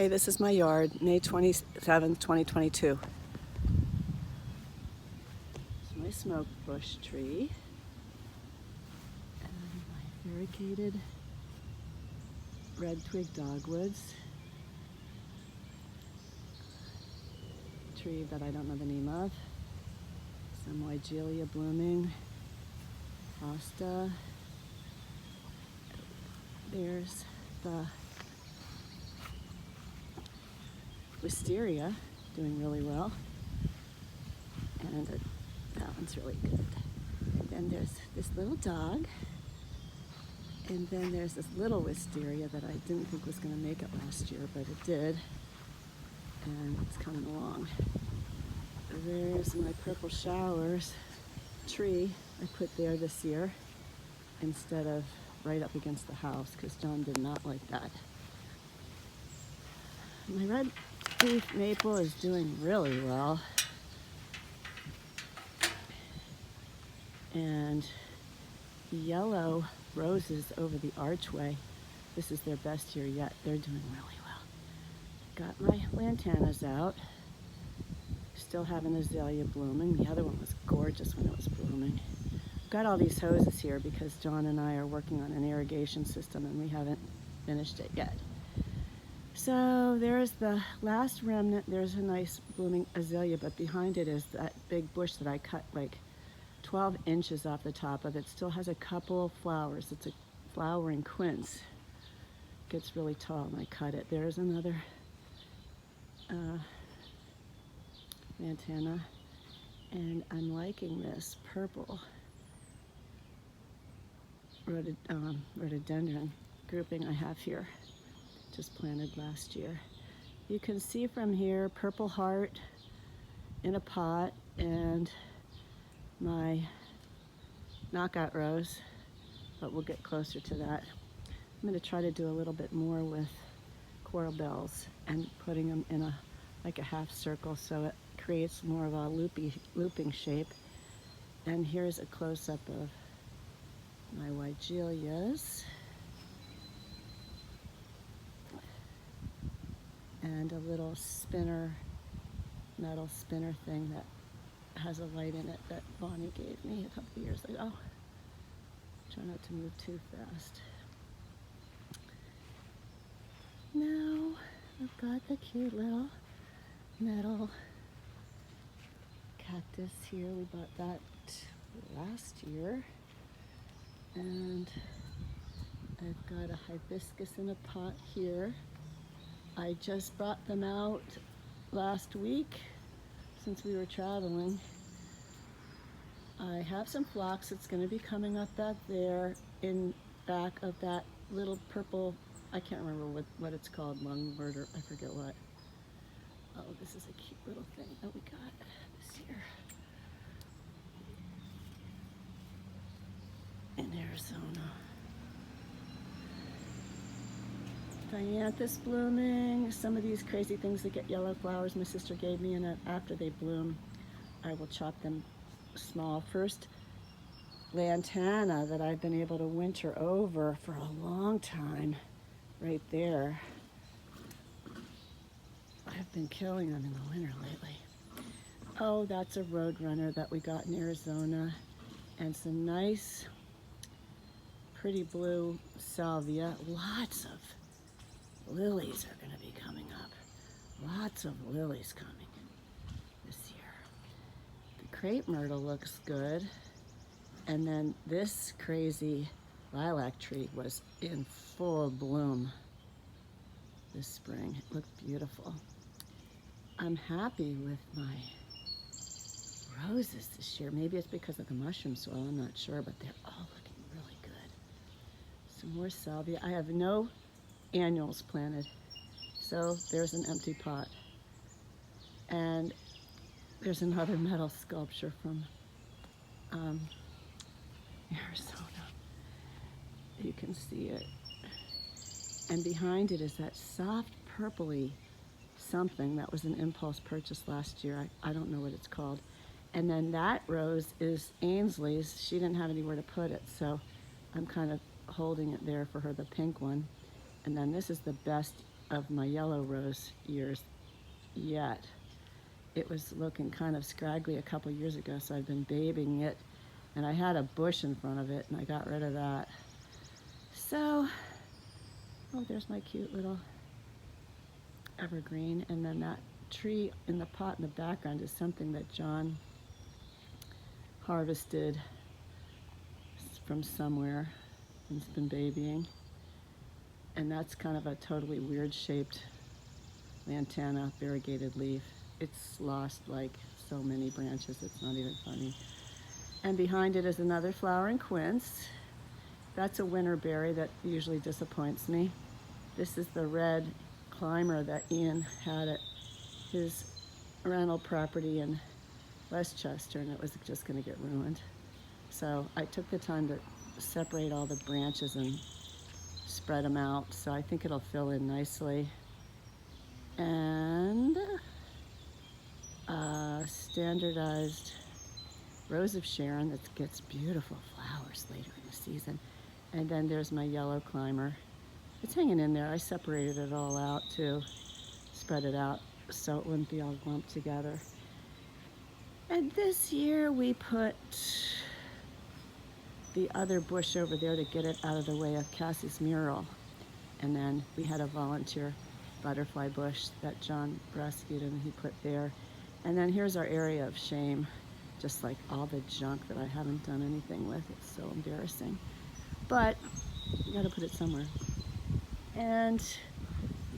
Hey, this is my yard, May 27th, 2022. It's my smoke bush tree and my variegated red twig dogwoods. Tree that I don't know the name of. Some Wigelia blooming. Hosta. There's the wisteria doing really well, and that one's really good. And then there's this little dog, and then there's this little wisteria that I didn't think was going to make it last year, but it did, and it's coming along. There's my purple showers tree I put there this year instead of right up against the house because John did not like that. My red leaf maple is doing really well, and the yellow roses over the archway, this is their best year yet. They're doing really well. Got my lantanas out, still have an azalea blooming. The other one was gorgeous when it was blooming. Got all these hoses here because John and I are working on an irrigation system and we haven't finished it yet. So there's the last remnant. There's a nice blooming azalea, but behind it is that big bush that I cut like 12 inches off the top of it. Still has a couple of flowers. It's a flowering quince. Gets really tall and I cut it. There's another lantana, and I'm liking this purple rhododendron grouping I have here. Just planted last year. You can see from here Purple Heart in a pot and my knockout rose, but we'll get closer to that. I'm going to try to do a little bit more with coral bells and putting them in like a half circle so it creates more of a looping shape. And here's a close-up of my Wigelias. And a little spinner, metal spinner thing that has a light in it that Bonnie gave me a couple of years ago. Try not to move too fast. Now I've got the cute little metal cactus here. We bought that last year. And I've got a hibiscus in a pot here. I just brought them out last week since we were traveling. I have some phlox that's going to be coming up back there in back of that little purple, I can't remember what it's called, lungwort or I forget what. Oh, this is a cute little thing that we got this year in Arizona. Dianthus blooming. Some of these crazy things that get yellow flowers my sister gave me, and after they bloom, I will chop them small. First, lantana that I've been able to winter over for a long time, right there. I've been killing them in the winter lately. Oh, that's a roadrunner that we got in Arizona, and some nice, pretty blue salvia. Lots of lilies are going to be coming up. Lots of lilies coming this year. The crepe myrtle looks good. And then this crazy lilac tree was in full bloom this spring. It looked beautiful. I'm happy with my roses this year. Maybe it's because of the mushroom soil, I'm not sure, but they're all looking really good. Some more salvia. I have no annuals planted, so there's an empty pot, and there's another metal sculpture from Arizona. You can see it, and behind it is that soft purpley something that was an impulse purchase last year. I don't know what it's called. And then that rose is Ainsley's. She didn't have anywhere to put it, so I'm kind of holding it there for her, the pink one. And then this is the best of my yellow rose years yet. It was looking kind of scraggly a couple years ago, so I've been babying it, and I had a bush in front of it, and I got rid of that. So, oh, there's my cute little evergreen, and then that tree in the pot in the background is something that John harvested from somewhere and's been babying, and that's kind of a totally weird shaped lantana variegated leaf. It's lost like so many branches, it's not even funny. And behind it is another flowering quince. That's a winter berry that usually disappoints me. This is the red climber that Ian had at his rental property in Westchester, and it was just going to get ruined. So I took the time to separate all the branches and spread them out, so I think it'll fill in nicely. And standardized Rose of Sharon that gets beautiful flowers later in the season. And then there's my yellow climber. It's hanging in there. I separated it all out to spread it out so it wouldn't be all lumped together. And this year we put the other bush over there to get it out of the way of Cassie's mural. And then we had a volunteer butterfly bush that John rescued and he put there. And then here's our area of shame, just like all the junk that I haven't done anything with. It's so embarrassing. But you gotta put it somewhere. And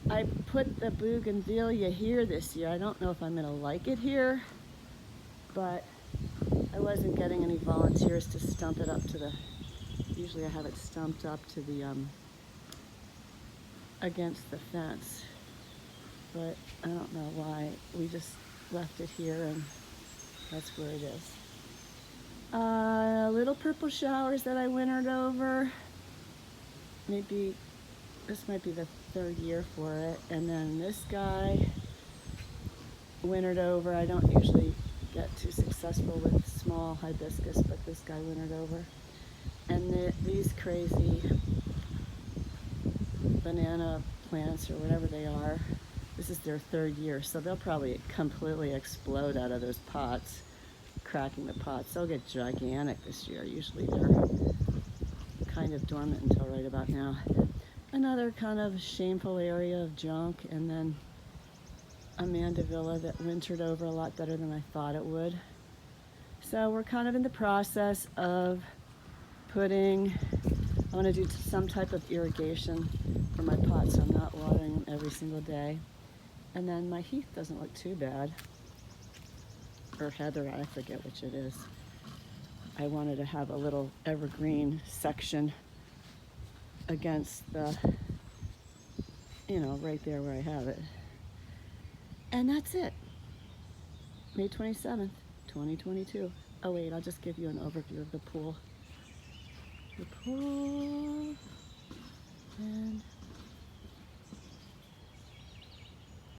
I put the bougainvillea here this year. I don't know if I'm gonna like it here, but I wasn't getting any volunteers to stump it up to the, usually I have it stumped up to the, against the fence. But I don't know why. We just left it here and that's where it is. Little purple showers that I wintered over. Maybe this might be the third year for it. And then this guy wintered over. I don't usually get too successful with small hibiscus, but this guy wintered over. And these crazy banana plants or whatever they are, this is their third year, so they'll probably completely explode out of those pots, cracking the pots. They'll get gigantic this year. Usually they're kind of dormant until right about now. Another kind of shameful area of junk, and then a mandevilla that wintered over a lot better than I thought it would. So we're kind of in the process of putting, I want to do some type of irrigation for my pots, so I'm not watering them every single day. And then my heath doesn't look too bad. Or heather, I forget which it is. I wanted to have a little evergreen section against the, you know, right there where I have it. And that's it. May 27th, 2022. Oh wait, I'll just give you an overview of the pool. The pool, and